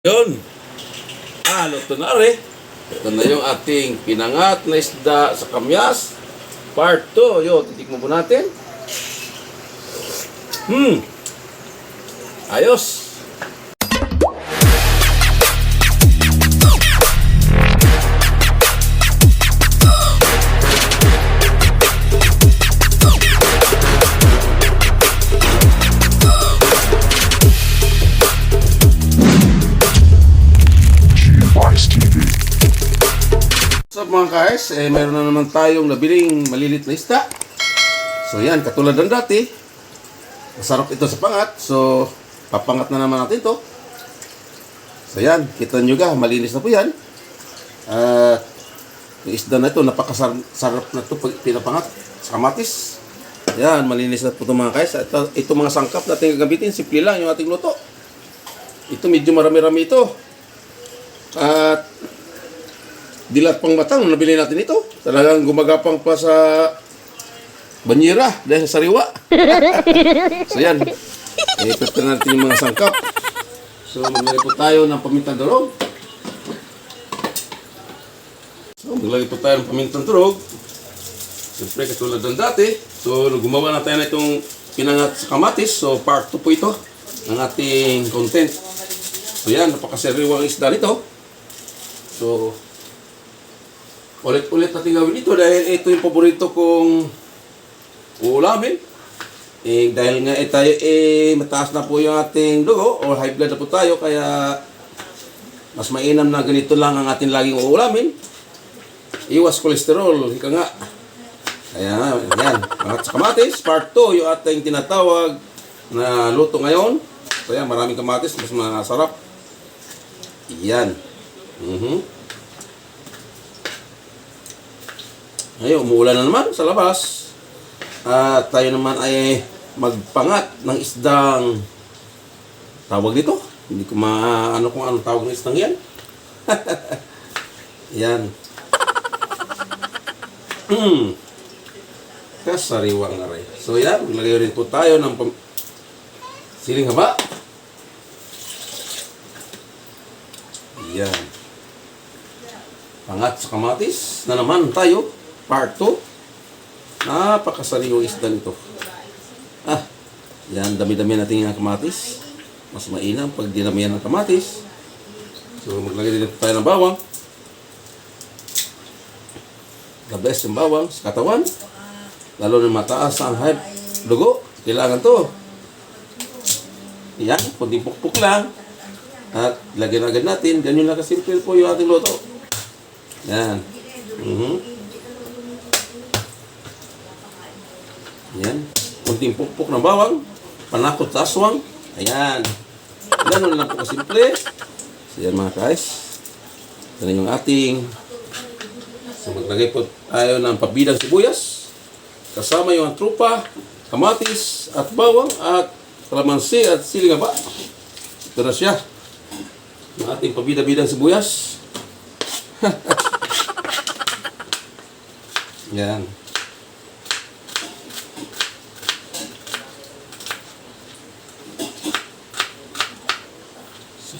Yun. Luto na rin. Ito na yung ating pinangat na isda sa kamyas. Part 2. Yun, titikman po natin. Ayos. So mga guys, meron na naman tayong nabiling malilit na isda. So yan, katulad ng dati. Masarap ito sa pangat. So, papangat na naman natin ito. So yan, kita nyo ga, malinis na po yan. Yung isda na ito, napakasarap na ito pag pinapangat sa kamatis. Yan, malinis na po ito mga guys. Ito mga sangkap natin gagamitin, simple lang yung ating luto. Ito medyo marami-rami ito. At dilat pang matang, nabili natin ito. Talagang gumagapang pa sa banyera dahil sa sariwa. So yan, i-prepare natin yung mga sangkap. So maglagay po tayo ng pamintang durog. So maglagay po tayo ng pamintang durog. Siyempre katulad ng dati. So gumawa na tayo na itong pinangat sa kamatis. So part 2 po ito ng ating content. So yan, napakasariwang isda nito. So ulit-ulit natin gawin ito dahil ito yung paborito kong uulamin. Dahil nga tayo mataas na po yung ating dugo or high blood na po tayo, kaya mas mainam na ganito lang ang ating laging uulamin. Iwas kolesterol, ika nga. Kaya yan, pangat sa kamatis, part 2 yung ating tinatawag na luto ngayon. Kaya maraming kamatis, mas masarap. Yan. Ngayon, umuulan na naman sa labas. At tayo naman ay magpangat ng isdang tawag dito. Hindi ko maano kung anong tawag ng isdang yan. Yan. Kasariwang na rin. So yan, maglagay rin po tayo ng siling haba. Yan. Pangat sa kamatis na naman tayo. Part 2. Napakasariwang isda nito. Yan, dami-dami natin yung kamatis. Mas mainam pag dinamihan ng kamatis. So, maglagay din tayo ng bawang. The best yung bawang sa katawan. Lalo na mataas ang high dugo. Kailangan to. Yan, kundi pukpuk lang. At lagyan agad natin. Ganyan lang kasimple po yung ating luto. Yan. Yan. Kunting pukpuk ng bawang. Panakot sa aswang. Ayan. Ganun lang po kasimple. So yan mga guys. Ito na yung ating. So maglagay po tayo ng pabidang sibuyas. Kasama yung trupa, kamatis at bawang at kalamansi at siling haba. Ito na siya. Yung ating pabida-bidang sibuyas. Yan.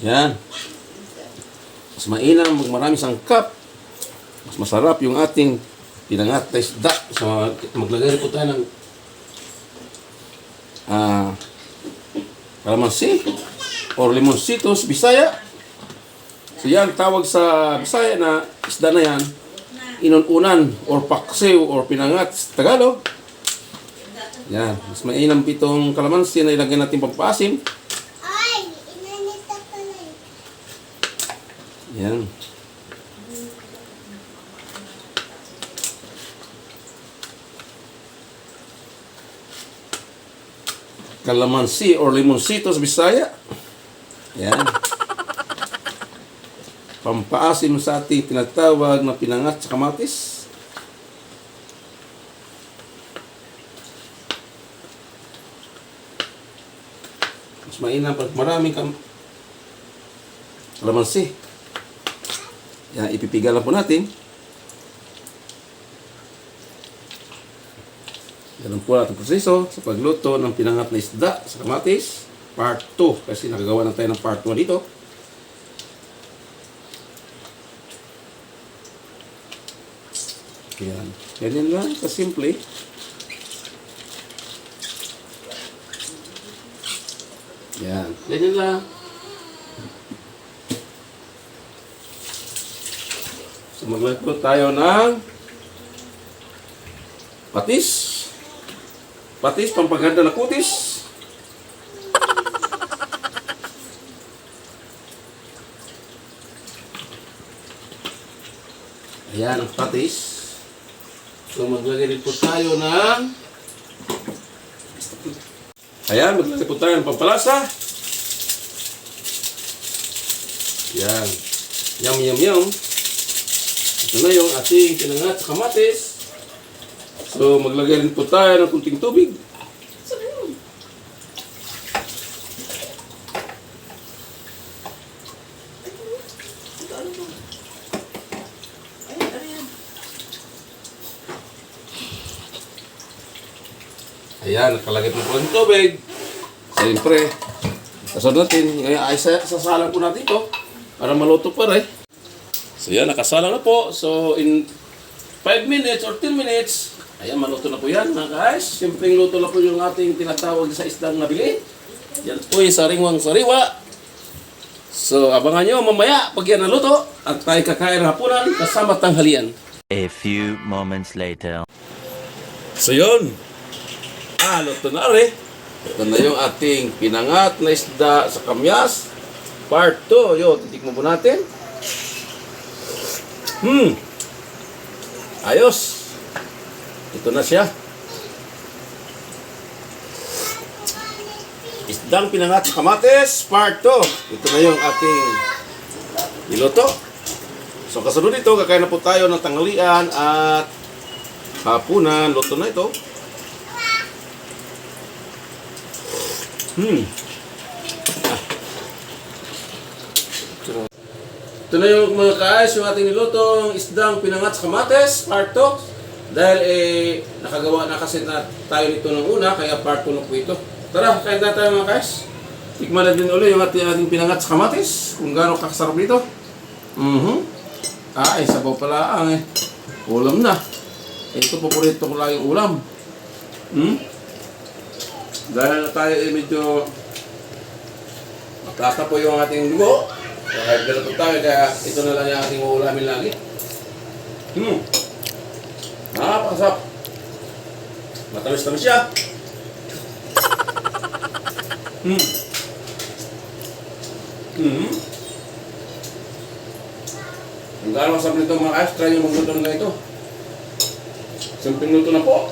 Yan. Mas mainam, maraming sangkap. Mas masarap yung ating pinangat na isda. So, maglagay po tayo ng kalamansi or limoncitos, Bisaya. So yan, tawag sa Bisaya na isda na yan, inununan or paksiw or pinangat sa Tagalog. Yan. Mas mainam itong kalamansi na ilagay natin pampasim. Yan. Kalamansi or limoncitos Bisaya. Yan. Pampaasim sa ating tinatawag na pinangat sa kamatis. Mas mainam pag maraming kalamansi. Yan, ipipiga lang po natin. Ganun po natin proseso sa pagluto ng pinangat na isda sa kamatis. Part 2. Kasi nakagawa na tayo ng part 1 dito. Yan. Ganyan lang, kasimple. Yan. Ganyan lang. So, maglagay tayo ng patis. Patis, pampaganda na kutis. Ayan ang patis. So, maglagay din po tayo ng... Ayan, maglagay po tayo ng pampalasa. Yan. Yum, yum, yum. Ito na yung ating pinangat sa kamatis. So, maglagay rin po tayo ng kunting tubig. Ayan, nakalagay po po ng tubig. Siyempre, kasunod natin. Ngayon ay sasalang po natin ito para maluto pa rin. So yan, nakasalang na po. So in 5 minutes or 10 minutes, ayan, maluto na po yan mga guys. Siyempre, luto na po yung ating tinatawag sa isdang nabili. Yan po yung sariwang sariwa. So abangan nyo mamaya pag yan naluto at tayo kakain ng hapunan kasama tanghalian. A few moments later. So yun. Luto na rin. Ito na yung ating pinangat na isda sa kamyas. Part 2. Yun, titikman po natin. Ayos. Ito na siya. Isdang pinangat sa kamatis. Part 2. Ito na yung ating niluto. So kasunod dito, kakain na po tayo ng tanghalian at hapunan. Luto na ito. Ito na yung mga guys, yung ating nilutong isdang pinangat sa kamatis, part 2. Dahil nakagawa na kasi na tayo nito ng una, kaya part 2 na po ito. Tara, kain na tayo mga guys. Tikman na din ulit yung ating pinangat sa kamatis, kung gaano kakasarap dito. Ay, sabaw pala ang ulam na. Ito, paborito ko lang yung ulam. Dahil tayo medyo matata po yung ating dugo. Kaya ganito tayo, kaya ito na lang yung ating uulamin lagi. Napakasap. Matamis-tamis siya. Ang gano'ng kasap nito mga guys, try nyo magluto na ito. Simpleng luto na po.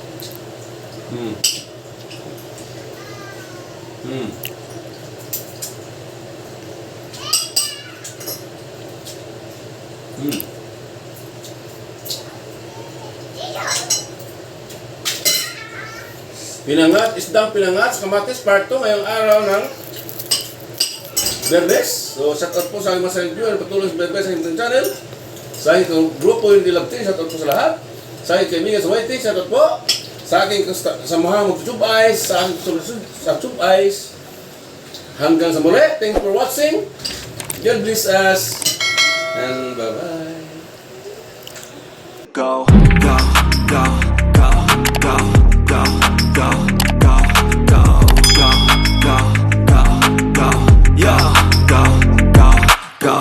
Pinangat, isdang pinangat sa kamatis, part 2 ngayong araw ng Biyernes. So, shout out po sa aking mga silent viewer, patuloy sa Biyernes sa aking channel. Sa aking grupo yung Dilabti, shout out po sa lahat. Sa aking kaibigan sa Whitey, shout out po. Sa aking kasamahan mag-tube eyes, sa tube eyes. Hanggang sa muli, thank you for watching. God bless us. And bye-bye. Go, go, go, go, go, go, go, go, go, go, go, go, go, yeah, go, go, go.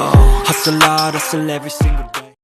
Hustle hard, hustle every single day.